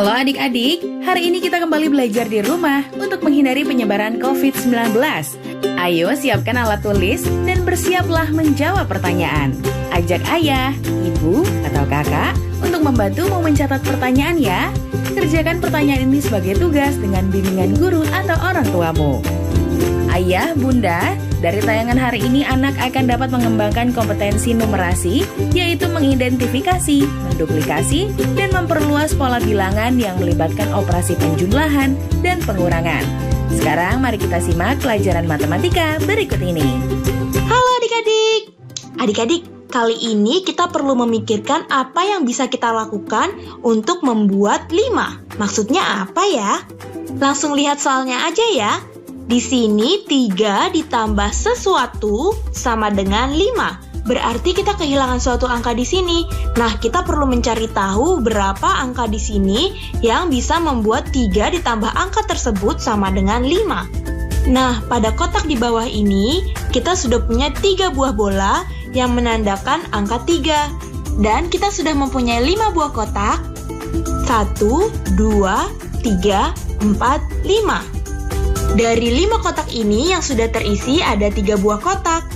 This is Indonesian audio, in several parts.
Halo adik-adik, hari ini kita kembali belajar di rumah untuk menghindari penyebaran COVID-19. Ayo siapkan alat tulis dan bersiaplah menjawab pertanyaan. Ajak ayah, ibu, atau kakak untuk membantumu mencatat pertanyaan ya. Kerjakan pertanyaan ini sebagai tugas dengan bimbingan guru atau orang tuamu. Ayah, bunda, dari tayangan hari ini anak akan dapat mengembangkan kompetensi numerasi, yaitu mengidentifikasi, menduplikasi, dan memperluas pola bilangan yang melibatkan operasi penjumlahan dan pengurangan. Sekarang mari kita simak pelajaran matematika berikut ini. Halo adik-adik! Adik-adik, kali ini kita perlu memikirkan apa yang bisa kita lakukan untuk membuat 5. Maksudnya apa ya? Langsung lihat soalnya aja ya. Di sini 3 ditambah sesuatu sama dengan 5. Berarti kita kehilangan suatu angka di sini. Nah, kita perlu mencari tahu berapa angka di sini yang bisa membuat 3 ditambah angka tersebut sama dengan 5. Nah, pada kotak di bawah ini, kita sudah punya 3 buah bola yang menandakan angka 3. Dan kita sudah mempunyai 5 buah kotak. 1, 2, 3, 4, 5. Dari 5 kotak ini yang sudah terisi ada 3 buah kotak.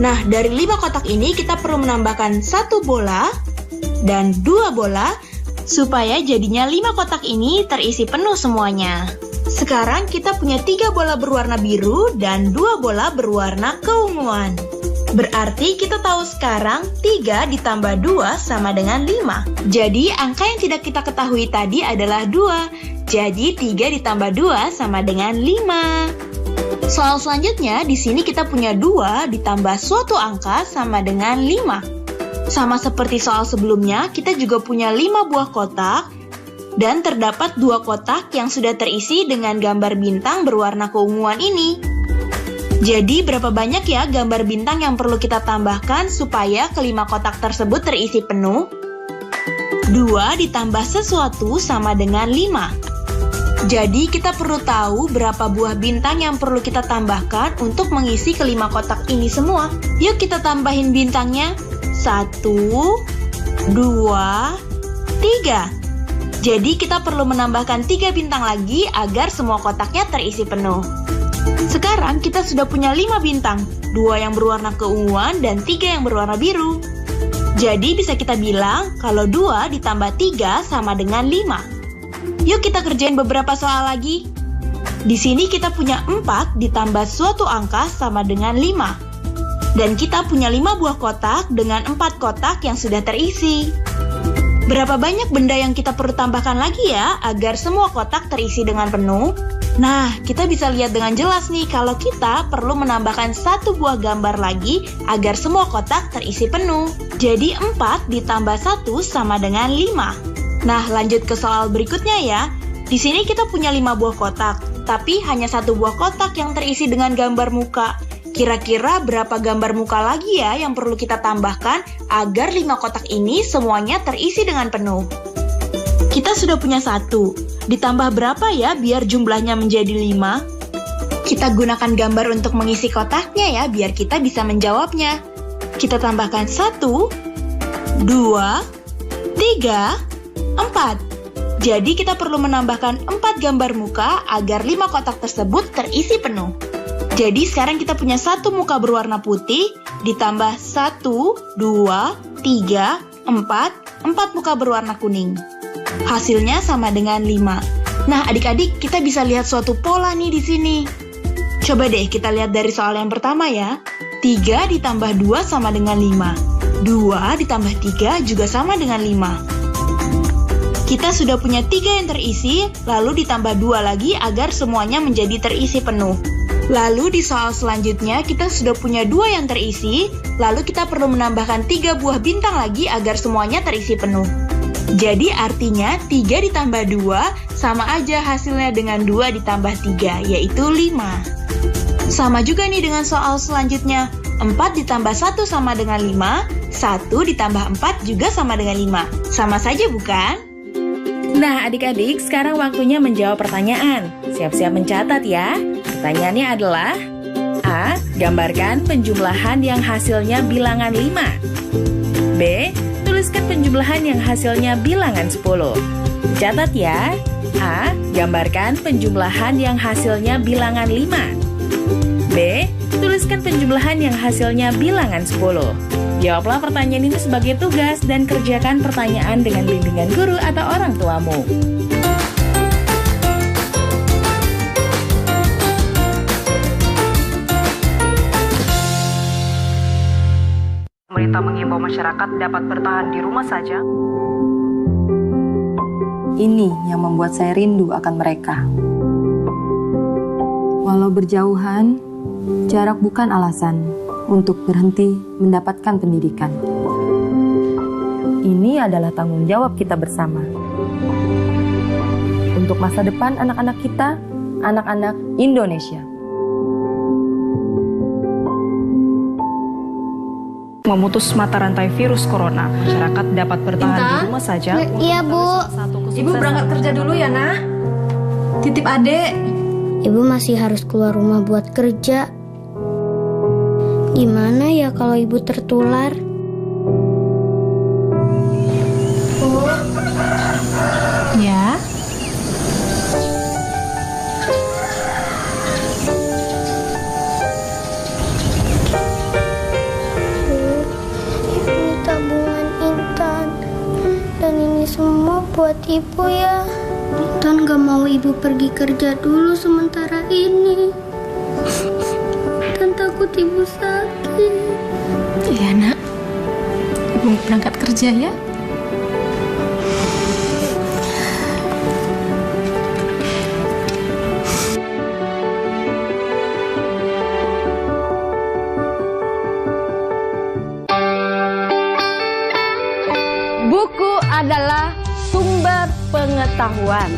Nah, dari 5 kotak ini kita perlu menambahkan 1 bola dan 2 bola supaya jadinya 5 kotak ini terisi penuh semuanya. Sekarang kita punya 3 bola berwarna biru dan 2 bola berwarna keunguan. Berarti kita tahu sekarang 3 ditambah 2 sama dengan 5. Jadi angka yang tidak kita ketahui tadi adalah 2. Jadi 3 ditambah 2 sama dengan 5. Soal selanjutnya, di sini kita punya 2 ditambah suatu angka sama dengan 5. Sama seperti soal sebelumnya, kita juga punya 5 buah kotak dan terdapat 2 kotak yang sudah terisi dengan gambar bintang berwarna keunguan ini. Jadi berapa banyak ya gambar bintang yang perlu kita tambahkan supaya kelima kotak tersebut terisi penuh? 2 ditambah sesuatu sama dengan 5. Jadi kita perlu tahu berapa buah bintang yang perlu kita tambahkan untuk mengisi kelima kotak ini semua. Yuk kita tambahin bintangnya. 1, 2, 3. Jadi kita perlu menambahkan 3 bintang lagi agar semua kotaknya terisi penuh. Sekarang kita sudah punya 5 bintang, 2 yang berwarna keunguan dan 3 yang berwarna biru. Jadi bisa kita bilang kalau 2 ditambah 3 sama dengan 5. Yuk kita kerjain beberapa soal lagi. Di sini kita punya 4 ditambah suatu angka sama dengan 5. Dan kita punya 5 buah kotak dengan 4 kotak yang sudah terisi. Berapa banyak benda yang kita perlu tambahkan lagi ya agar semua kotak terisi dengan penuh? Nah, kita bisa lihat dengan jelas nih kalau kita perlu menambahkan 1 buah gambar lagi agar semua kotak terisi penuh. Jadi 4 ditambah 1 sama dengan 5. Nah, lanjut ke soal berikutnya ya. Di sini kita punya 5 buah kotak, tapi hanya 1 buah kotak yang terisi dengan gambar muka. Kira-kira berapa gambar muka lagi ya yang perlu kita tambahkan agar 5 kotak ini semuanya terisi dengan penuh? Kita sudah punya 1. Ditambah berapa ya biar jumlahnya menjadi 5? Kita gunakan gambar untuk mengisi kotaknya ya biar kita bisa menjawabnya. Kita tambahkan 1, 2, 3, 4. Jadi kita perlu menambahkan 4 gambar muka agar 5 kotak tersebut terisi penuh. Jadi sekarang kita punya 1 muka berwarna putih, ditambah 1, 2, 3, 4 muka berwarna kuning. Hasilnya sama dengan 5. Nah adik-adik, kita bisa lihat suatu pola nih di sini. Coba deh kita lihat dari soal yang pertama ya. 3 ditambah 2 sama dengan 5. 2 ditambah 3 juga sama dengan 5. Kita sudah punya 3 yang terisi, lalu ditambah 2 lagi agar semuanya menjadi terisi penuh. Lalu di soal selanjutnya kita sudah punya 2 yang terisi, lalu kita perlu menambahkan 3 buah bintang lagi agar semuanya terisi penuh. Jadi artinya 3 ditambah 2 sama aja hasilnya dengan 2 ditambah 3, yaitu 5. Sama juga nih dengan soal selanjutnya. 4 ditambah 1 sama dengan 5, 1 ditambah 4 juga sama dengan 5. Sama saja bukan? Nah adik-adik, sekarang waktunya menjawab pertanyaan. Siap-siap mencatat ya. Pertanyaannya adalah A. Gambarkan penjumlahan yang hasilnya bilangan 5. B. Tuliskan penjumlahan yang hasilnya bilangan 10. Catat ya. A. Gambarkan penjumlahan yang hasilnya bilangan 5. B. Tuliskan penjumlahan yang hasilnya bilangan 10. Jawablah pertanyaan ini sebagai tugas dan kerjakan pertanyaan dengan bimbingan guru atau orang tuamu. Pemerintah mengimbau masyarakat dapat bertahan di rumah saja. Ini yang membuat saya rindu akan mereka. Walau berjauhan, jarak bukan alasan untuk berhenti mendapatkan pendidikan. Ini adalah tanggung jawab kita bersama. Untuk masa depan anak-anak kita, anak-anak Indonesia. Memutus mata rantai virus corona, masyarakat dapat bertahan di rumah saja. Iya, Bu. Ibu berangkat kerja dulu ya, Nak. Titip adek. Ibu masih harus keluar rumah buat kerja. Gimana ya kalau ibu tertular? Bu. Ya. Ini tabungan Intan. Dan ini semua buat ibu ya. Intan gak mau ibu pergi kerja dulu sementara ini. Dan takut ibu sakit. Iya, Nak. Ibu berangkat kerja ya. Buku adalah sumber pengetahuan.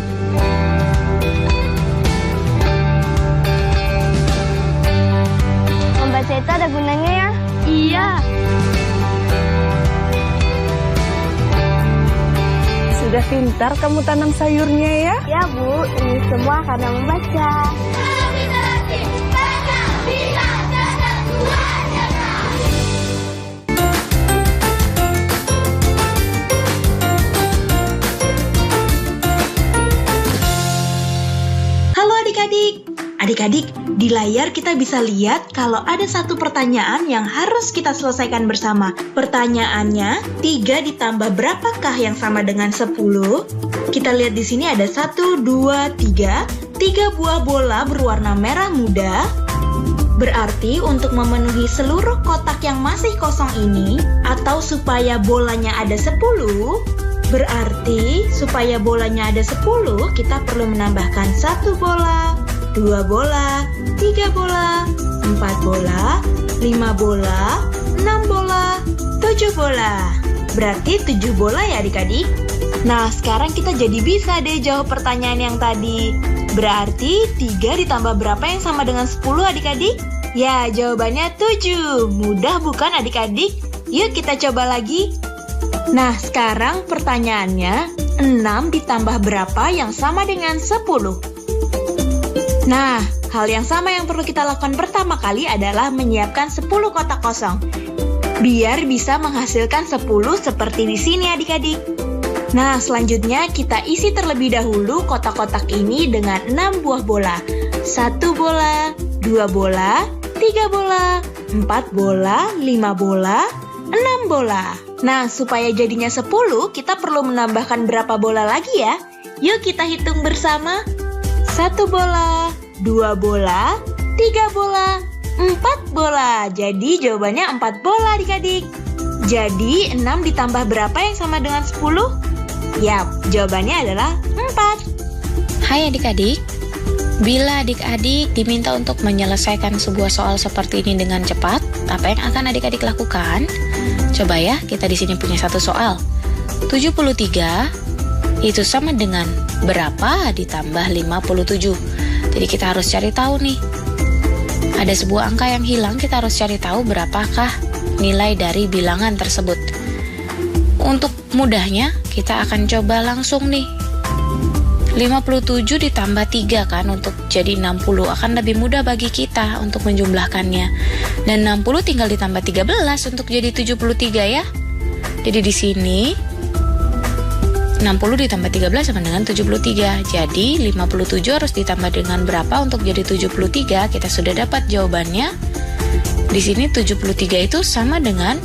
Membaca itu ada gunanya ya? Iya. Sudah pintar kamu tanam sayurnya ya? Ya Bu, ini semua karena membaca. Halo adik-adik. Adik-adik, di layar kita bisa lihat kalau ada satu pertanyaan yang harus kita selesaikan bersama. Pertanyaannya, 3 ditambah berapakah yang sama dengan 10? Kita lihat di sini ada 1, 2, 3. 3 buah bola berwarna merah muda. Berarti untuk memenuhi seluruh kotak yang masih kosong ini, atau supaya bolanya ada 10, berarti supaya bolanya ada 10, kita perlu menambahkan 1 bola, 2 bola, 3 bola, 4 bola, 5 bola, 6 bola, 7 bola. Berarti 7 bola ya adik-adik? Nah, sekarang kita jadi bisa deh jawab pertanyaan yang tadi. Berarti 3 ditambah berapa yang sama dengan 10 adik-adik? Ya, jawabannya 7. Mudah bukan adik-adik? Yuk kita coba lagi. Nah, sekarang pertanyaannya, 6 ditambah berapa yang sama dengan 10? Nah, hal yang sama yang perlu kita lakukan pertama kali adalah menyiapkan 10 kotak kosong. Biar bisa menghasilkan 10 seperti di sini adik-adik. Nah, selanjutnya kita isi terlebih dahulu kotak-kotak ini dengan 6 buah bola. 1 bola, 2 bola, 3 bola, 4 bola, 5 bola, 6 bola. Nah, supaya jadinya 10, kita perlu menambahkan berapa bola lagi ya? Yuk kita hitung bersama. 1 bola, 2 bola, 3 bola, 4 bola. Jadi jawabannya 4 bola adik-adik. Jadi 6 ditambah berapa yang sama dengan 10? Yap, jawabannya adalah 4. Hai adik-adik, bila adik-adik diminta untuk menyelesaikan sebuah soal seperti ini dengan cepat, apa yang akan adik-adik lakukan? Coba ya, kita di sini punya satu soal. 73 itu sama dengan berapa ditambah 57. Jadi kita harus cari tahu nih. Ada sebuah angka yang hilang, kita harus cari tahu berapakah nilai dari bilangan tersebut. Untuk mudahnya, kita akan coba langsung nih. 57 ditambah 3 kan untuk jadi 60 akan lebih mudah bagi kita untuk menjumlahkannya. Dan 60 tinggal ditambah 13 untuk jadi 73 ya. Jadi di sini 60 ditambah 13 sama dengan 73. Jadi 57 harus ditambah dengan berapa untuk jadi 73? Kita sudah dapat jawabannya. Di sini 73 itu sama dengan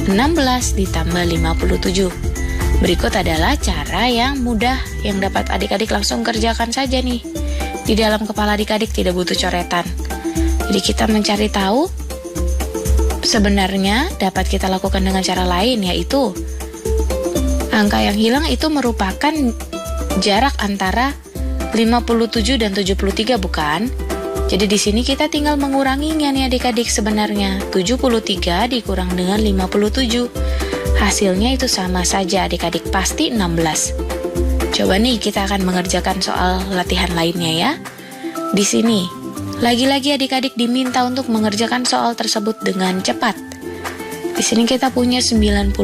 16 ditambah 57. Berikut adalah cara yang mudah yang dapat adik-adik langsung kerjakan saja nih. Di dalam kepala adik-adik tidak butuh coretan. Jadi kita mencari tahu sebenarnya dapat kita lakukan dengan cara lain, yaitu angka yang hilang itu merupakan jarak antara 57 dan 73, bukan? Jadi di sini kita tinggal menguranginya nih adik-adik sebenarnya. 73 dikurang dengan 57. Hasilnya itu sama saja adik-adik, pasti 16. Coba nih kita akan mengerjakan soal latihan lainnya ya. Di sini, lagi-lagi adik-adik diminta untuk mengerjakan soal tersebut dengan cepat. Di sini kita punya 94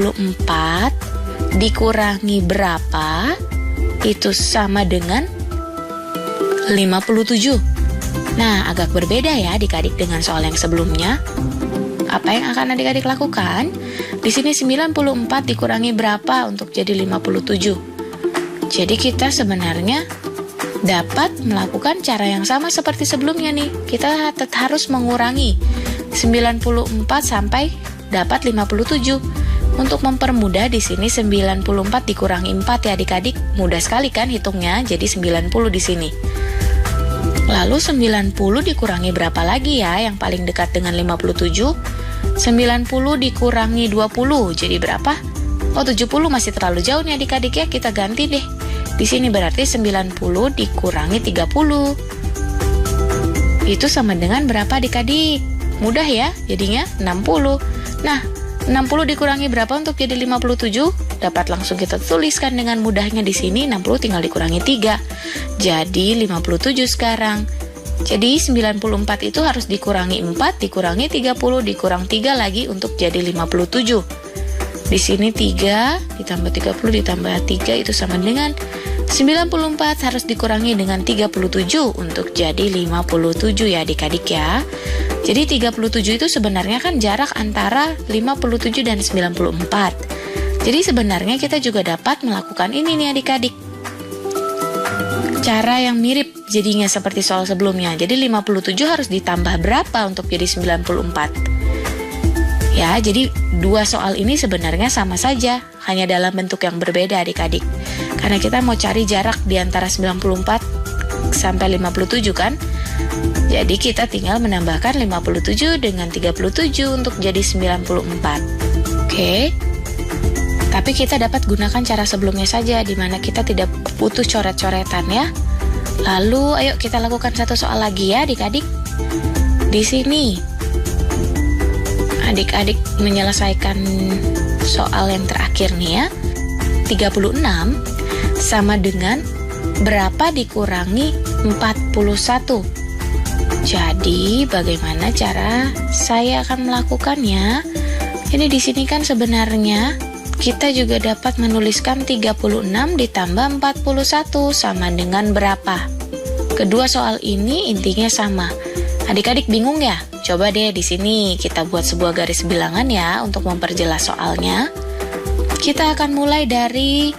dikurangi berapa, itu sama dengan 57. Nah, agak berbeda ya adik-adik dengan soal yang sebelumnya. Apa yang akan adik-adik lakukan? Di sini 94 dikurangi berapa untuk jadi 57. Jadi kita sebenarnya dapat melakukan cara yang sama seperti sebelumnya nih. Kita harus mengurangi 94 sampai dapat 57. Untuk mempermudah di sini 94 dikurangi 4 ya adik-adik. Mudah sekali kan hitungnya, jadi 90 di sini. Lalu 90 dikurangi berapa lagi ya yang paling dekat dengan 57? 90 dikurangi 20, jadi berapa? Oh, 70 masih terlalu jauh nih adik-adik ya, kita ganti deh. Di sini berarti 90 dikurangi 30. Itu sama dengan berapa adik-adik? Mudah ya, jadinya 60. Nah, 60 dikurangi berapa untuk jadi 57? Dapat langsung kita tuliskan dengan mudahnya di sini. 60 tinggal dikurangi 3. Jadi 57 sekarang. Jadi 94 itu harus dikurangi 4, dikurangi 30, dikurang 3 lagi untuk jadi 57. Di sini 3 ditambah 30 ditambah 3 itu sama dengan 94 harus dikurangi dengan 37 untuk jadi 57 ya adik-adik ya. Jadi 37 itu sebenarnya kan jarak antara 57 dan 94. Jadi sebenarnya kita juga dapat melakukan ini nih adik-adik. Cara yang mirip jadinya seperti soal sebelumnya. Jadi 57 harus ditambah berapa untuk jadi 94? Ya, jadi dua soal ini sebenarnya sama saja, hanya dalam bentuk yang berbeda adik-adik. Karena kita mau cari jarak di antara 94 sampai 57 kan? Jadi kita tinggal menambahkan 57 dengan 37 untuk jadi 94. Oke. Tapi kita dapat gunakan cara sebelumnya saja, di mana kita tidak butuh coret-coretan ya. Lalu ayo kita lakukan satu soal lagi ya adik-adik. Di sini adik-adik menyelesaikan soal yang terakhir nih ya. 36 sama dengan berapa dikurangi 41? Jadi bagaimana cara saya akan melakukannya? Ini di sini kan sebenarnya kita juga dapat menuliskan 36 ditambah 41 sama dengan berapa? Kedua soal ini intinya sama. Adik-adik bingung ya? Coba deh di sini kita buat sebuah garis bilangan ya untuk memperjelas soalnya. Kita akan mulai dari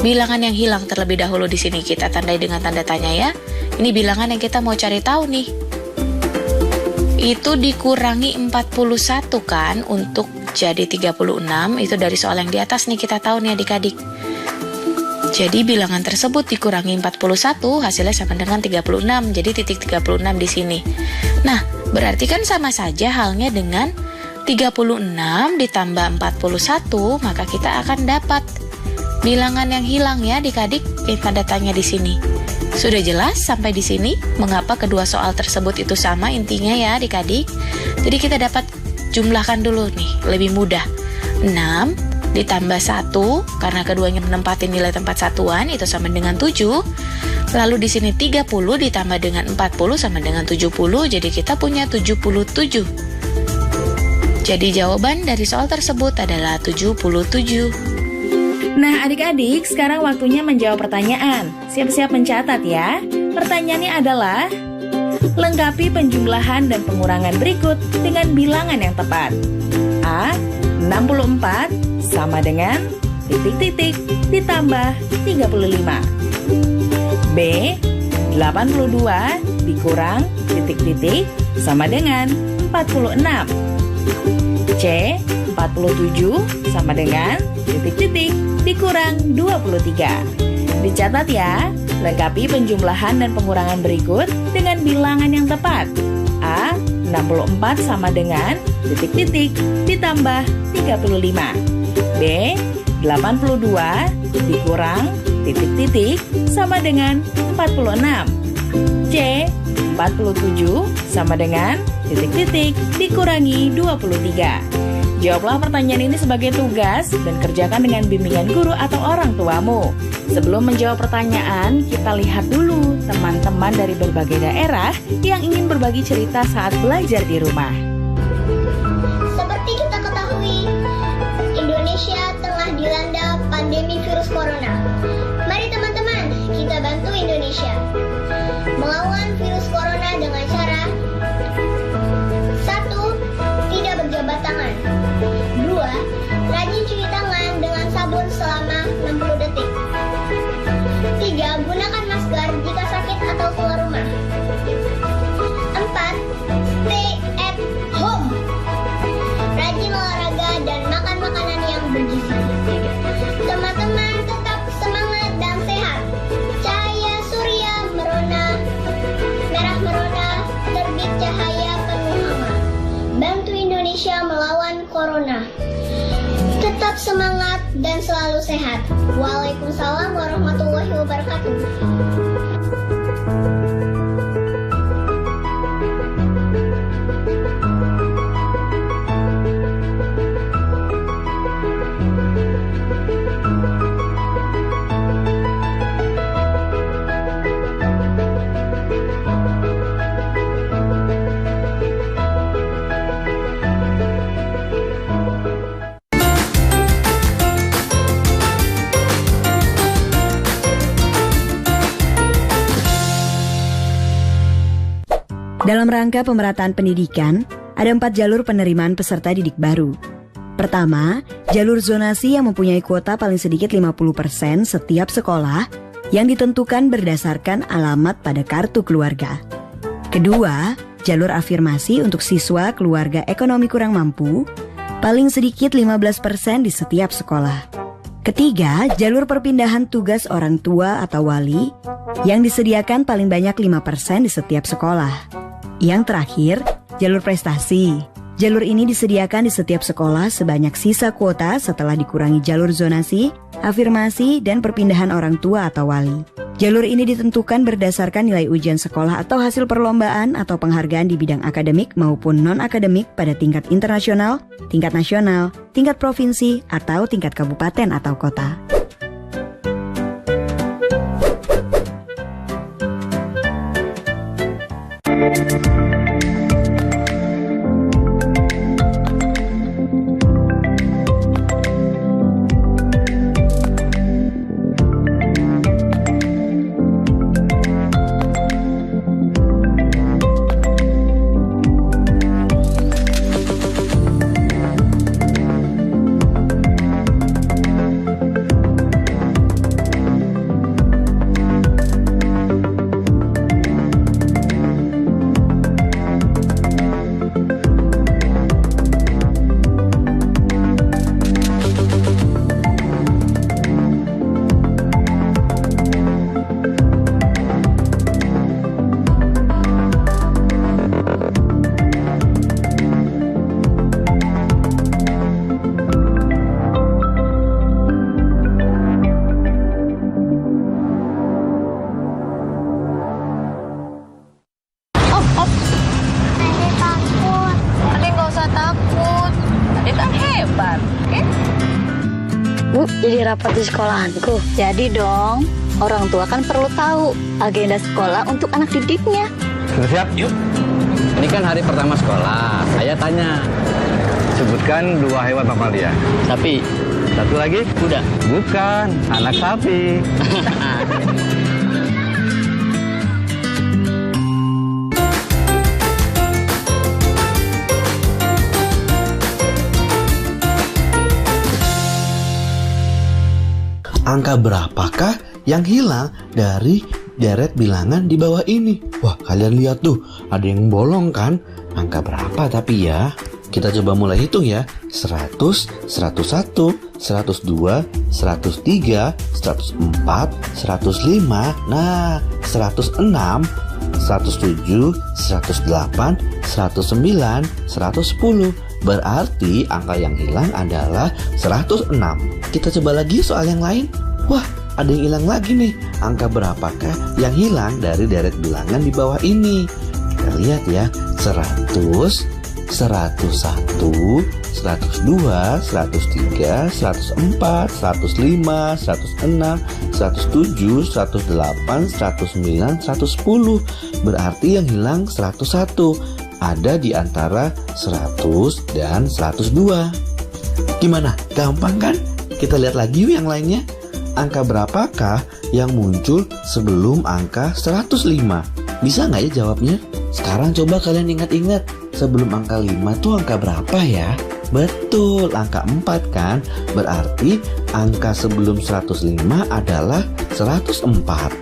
bilangan yang hilang terlebih dahulu. Di sini kita tandai dengan tanda tanya ya. Ini bilangan yang kita mau cari tahu nih. Itu dikurangi 41 kan untuk jadi 36. Itu dari soal yang di atas nih kita tahu nih adik-adik. Jadi bilangan tersebut dikurangi 41 hasilnya sama dengan 36. Jadi titik 36 di sini. Nah, berarti kan sama saja halnya dengan 36 ditambah 41, maka kita akan dapat bilangan yang hilang ya adik-adik, tanda tanya di sini. Sudah jelas sampai di sini mengapa kedua soal tersebut itu sama intinya ya adik-adik. Jadi kita dapat jumlahkan dulu nih, lebih mudah. 6 ditambah 1 karena keduanya menempatin nilai tempat satuan itu sama dengan 7. Lalu di sini 30 ditambah dengan 40 sama dengan 70. Jadi kita punya 77. Jadi jawaban dari soal tersebut adalah 77. Nah adik-adik, sekarang waktunya menjawab pertanyaan. Siap-siap mencatat ya. Pertanyaannya adalah, lengkapi penjumlahan dan pengurangan berikut dengan bilangan yang tepat. A. 64 sama dengan titik-titik ditambah 35. B. 82 dikurang titik-titik sama dengan 46. C. 47 sama dengan titik-titik dikurang 23. Dicatat ya, lengkapi penjumlahan dan pengurangan berikut dengan bilangan yang tepat. A. 64 sama dengan titik-titik ditambah 35. B. 82 dikurang titik-titik sama dengan 46. C. 47 sama dengan titik-titik dikurangi 23. Jawablah pertanyaan ini sebagai tugas dan kerjakan dengan bimbingan guru atau orang tuamu. Sebelum menjawab pertanyaan, kita lihat dulu teman-teman dari berbagai daerah yang ingin berbagi cerita saat belajar di rumah. Seperti kita ketahui, Indonesia tengah dilanda pandemi virus corona. Mari teman-teman, kita bantu Indonesia melawan virus corona dengan cara 1. Tidak berjabat tangan. 2. Rajin cuci tangan dengan sabun selama 60 detik. 3. Gunakan masker jika sakit atau keluar rumah. 4. Stay at home. Rajin olahraga dan makan makanan yang bergizi. Teman-teman tetap semangat dan sehat. Cahaya surya merah merona, terbit cahaya penuh hama. Bantu Indonesia melawan corona. Tetap semangat dan selalu sehat. Waalaikumsalam warahmatullahi wabarakatuh. Dalam rangka pemerataan pendidikan, ada 4 jalur penerimaan peserta didik baru. Pertama, jalur zonasi yang mempunyai kuota paling sedikit 50% setiap sekolah yang ditentukan berdasarkan alamat pada kartu keluarga. Kedua, jalur afirmasi untuk siswa keluarga ekonomi kurang mampu, paling sedikit 15% di setiap sekolah. Ketiga, jalur perpindahan tugas orang tua atau wali yang disediakan paling banyak 5% di setiap sekolah. Yang terakhir, jalur prestasi. Jalur ini disediakan di setiap sekolah sebanyak sisa kuota setelah dikurangi jalur zonasi, afirmasi, dan perpindahan orang tua atau wali. Jalur ini ditentukan berdasarkan nilai ujian sekolah atau hasil perlombaan atau penghargaan di bidang akademik maupun non-akademik pada tingkat internasional, tingkat nasional, tingkat provinsi, atau tingkat kabupaten atau kota. Jadi rapat di sekolahanku. Jadi dong, orang tua kan perlu tahu agenda sekolah untuk anak didiknya. Sudah siap? Yuk. Ini kan hari pertama sekolah. Saya tanya, sebutkan 2 hewan mamalia. Sapi. Satu lagi? Kuda. Bukan, anak sapi. angka berapakah yang hilang dari deret bilangan di bawah ini? Wah, kalian lihat tuh, ada yang bolong kan? Angka berapa tapi ya? Kita coba mulai hitung ya. 100, 101, 102, 103, 104, 105, nah 106, 107, 108, 109, 110. Berarti angka yang hilang adalah 106. Kita coba lagi soal yang lain. Wah, ada yang hilang lagi nih. Angka berapakah yang hilang dari deret bilangan di bawah ini? Kita lihat ya. 100, 101, 102, 103, 104, 105, 106, 107, 108, 109, 110. Berarti yang hilang 101. Ada di antara 100 dan 102. Gimana? Gampang kan? Kita lihat lagi yuk yang lainnya. Angka berapakah yang muncul sebelum angka 105? Bisa nggak ya jawabnya? Sekarang coba kalian ingat-ingat, sebelum angka 5 tuh angka berapa ya? Betul, angka 4 kan? Berarti angka sebelum 105 adalah 104.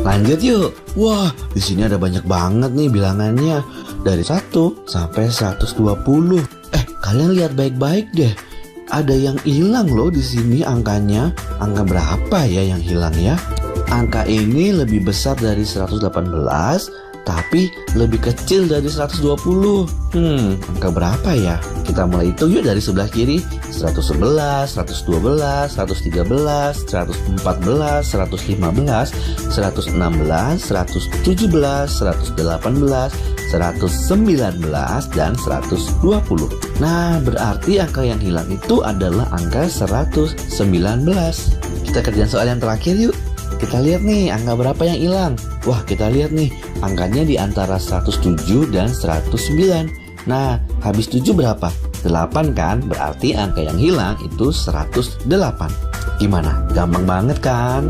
Lanjut yuk. Wah, di sini ada banyak banget nih bilangannya. Dari 1 sampai 120. Kalian lihat baik-baik deh. Ada yang hilang loh di sini angkanya. Angka berapa ya yang hilang ya? Angka ini lebih besar dari 118, tapi lebih kecil dari 120. Angka berapa ya? Kita mulai hitung yuk dari sebelah kiri. 111, 112, 113, 114, 115, 116, 117, 118, 119, dan 120. Nah, berarti angka yang hilang itu adalah angka 119. Kita kerjain soal yang terakhir yuk. Kita lihat nih angka berapa yang hilang. Wah, kita lihat nih angkanya di antara 107 dan 109. Nah, habis 7 berapa? 8 kan? Berarti angka yang hilang itu 108. Gimana? Gampang banget kan?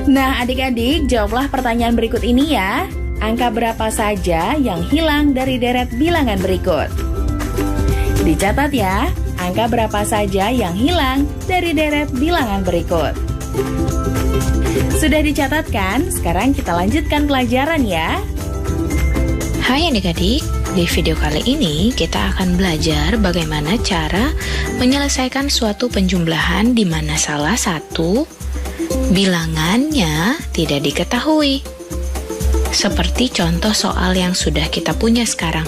Nah, adik-adik, jawablah pertanyaan berikut ini ya. Angka berapa saja yang hilang dari deret bilangan berikut? Dicatat ya, angka berapa saja yang hilang dari deret bilangan berikut. Sudah dicatat kan? Sekarang kita lanjutkan pelajaran ya. Hai adik-adik, di video kali ini kita akan belajar bagaimana cara menyelesaikan suatu penjumlahan di mana salah satu bilangannya tidak diketahui. Seperti contoh soal yang sudah kita punya sekarang.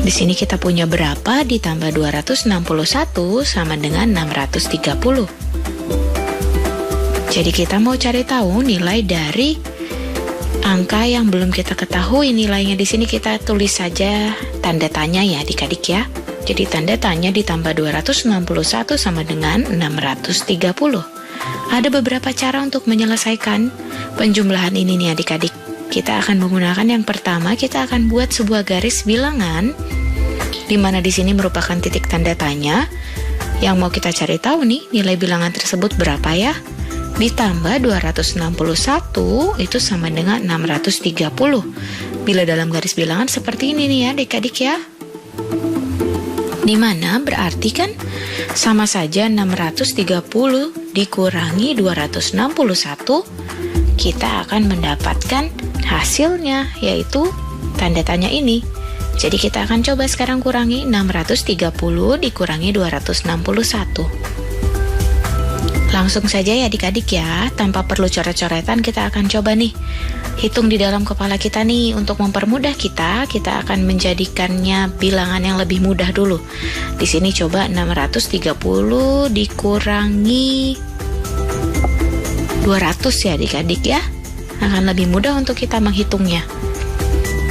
Di sini kita punya berapa ditambah 261 sama dengan 630. Jadi kita mau cari tahu nilai dari angka yang belum kita ketahui nilainya. Di sini kita tulis saja tanda tanya ya adik-adik ya. Jadi tanda tanya ditambah 261 sama dengan 630. Ada beberapa cara untuk menyelesaikan penjumlahan ini nih adik-adik. Kita akan menggunakan yang pertama, kita akan buat sebuah garis bilangan di mana di sini merupakan titik tanda tanya. Yang mau kita cari tahu nih nilai bilangan tersebut berapa ya? Ditambah 261 itu sama dengan 630. Bila dalam garis bilangan seperti ini nih ya adik-adik ya. Dimana berarti kan sama saja 630 dikurangi 261, kita akan mendapatkan hasilnya yaitu tanda tanya ini. Jadi kita akan coba sekarang kurangi 630 dikurangi 261. Langsung saja ya adik-adik ya, tanpa perlu coret-coretan kita akan coba nih hitung di dalam kepala kita nih. Untuk mempermudah kita akan menjadikannya bilangan yang lebih mudah dulu. Di sini coba 630 dikurangi 200 ya adik-adik ya. Akan lebih mudah untuk kita menghitungnya.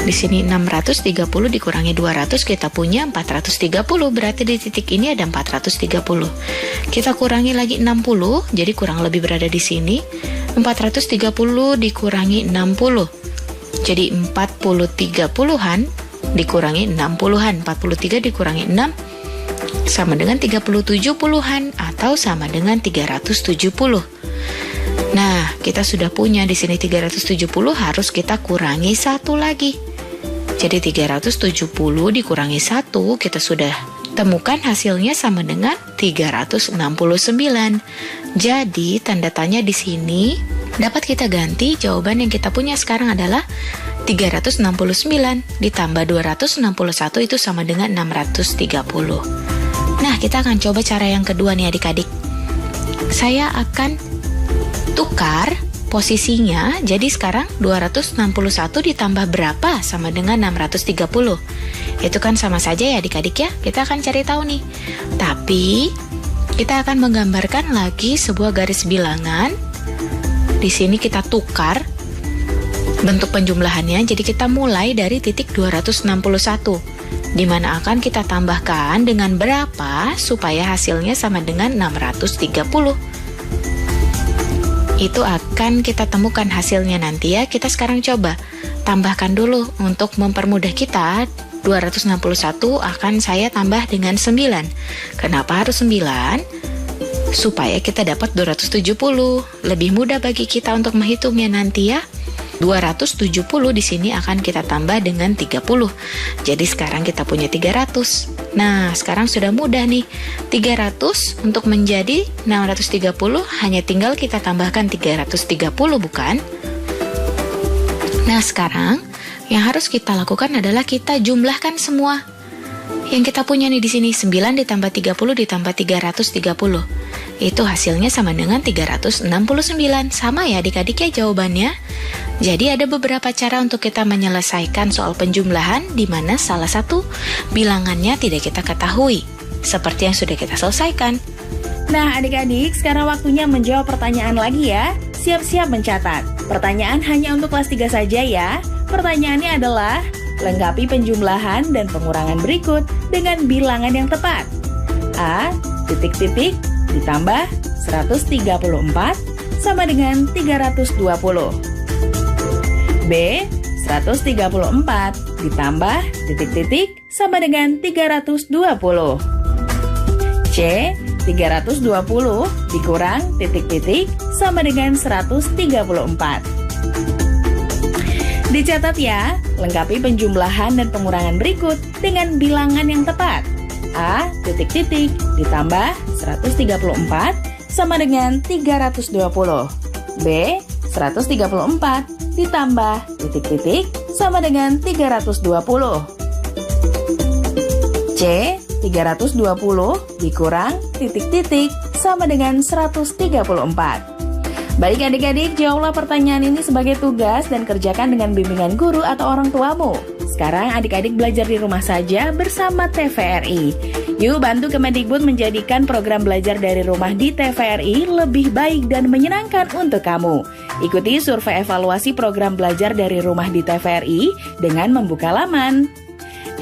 Di sini 630 dikurangi 200 kita punya 430, berarti di titik ini ada 430. Kita kurangi lagi 60, jadi kurang lebih berada di sini. 430 dikurangi 60. Jadi 40/30-an dikurangi 60-an. 43 dikurangi 6 sama dengan 37-an atau sama dengan 370. Nah, kita sudah punya di sini 370, harus kita kurangi 1 lagi. Jadi 370 dikurangi 1, kita sudah Temukan hasilnya sama dengan 369. Jadi, tanda tanya di sini dapat kita ganti. Jawaban yang kita punya sekarang adalah 369 ditambah 261 itu sama dengan 630. Nah, kita akan coba cara yang kedua nih adik-adik. Saya akan tukar posisinya, jadi sekarang 261 ditambah berapa sama dengan 630. Itu kan sama saja ya adik-adik ya, kita akan cari tahu nih. Tapi, kita akan menggambarkan lagi sebuah garis bilangan. Di sini kita tukar bentuk penjumlahannya, jadi kita mulai dari titik 261, di mana akan kita tambahkan dengan berapa supaya hasilnya sama dengan 630. Itu akan kita temukan hasilnya nanti ya. Kita sekarang coba tambahkan dulu untuk mempermudah kita. 261 akan saya tambah dengan 9. Kenapa harus 9? Supaya kita dapat 270. Lebih mudah bagi kita untuk menghitungnya nanti ya. 270 di sini akan kita tambah dengan 30. Jadi sekarang kita punya 300. Nah, sekarang sudah mudah nih. 300 untuk menjadi 630 hanya tinggal kita tambahkan 330, bukan? Nah, sekarang yang harus kita lakukan adalah kita jumlahkan semua. Yang kita punya nih di sini 9 ditambah 30 ditambah 330. Itu hasilnya sama dengan 369. Sama ya adik-adik ya jawabannya. Jadi ada beberapa cara untuk kita menyelesaikan soal penjumlahan di mana salah satu bilangannya tidak kita ketahui, seperti yang sudah kita selesaikan. Nah adik-adik, sekarang waktunya menjawab pertanyaan lagi ya. Siap-siap mencatat. Pertanyaan hanya untuk kelas 3 saja ya. Pertanyaannya adalah, lengkapi penjumlahan dan pengurangan berikut dengan bilangan yang tepat. A, titik-titik, ditambah 134 sama dengan 320. B, 134 ditambah titik-titik sama dengan 320. C, 320 dikurang titik-titik sama dengan 134. Dicatat ya, lengkapi penjumlahan dan pengurangan berikut dengan bilangan yang tepat. A, titik-titik ditambah 134 sama dengan 320. B, 134 ditambah titik-titik sama dengan 320. C, 320 dikurang titik-titik sama dengan 134. Baik adik-adik, jawablah pertanyaan ini sebagai tugas dan kerjakan dengan bimbingan guru atau orang tuamu. Sekarang adik-adik belajar di rumah saja bersama TVRI. Yuk bantu Kemendikbud menjadikan program belajar dari rumah di TVRI lebih baik dan menyenangkan untuk kamu. Ikuti survei evaluasi program belajar dari rumah di TVRI dengan membuka laman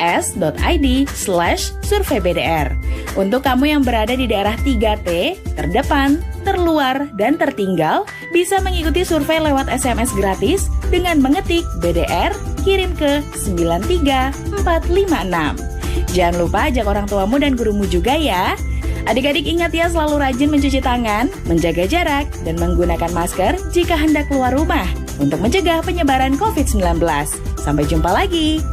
s.id/surveybdr. Untuk kamu yang berada di daerah 3T, terdepan, terluar, dan tertinggal, bisa mengikuti survei lewat SMS gratis dengan mengetik BDR, kirim ke 93456. Jangan lupa ajak orang tuamu dan gurumu juga ya. Adik-adik ingat ya, selalu rajin mencuci tangan, menjaga jarak, dan menggunakan masker jika hendak keluar rumah untuk mencegah penyebaran COVID-19. Sampai jumpa lagi.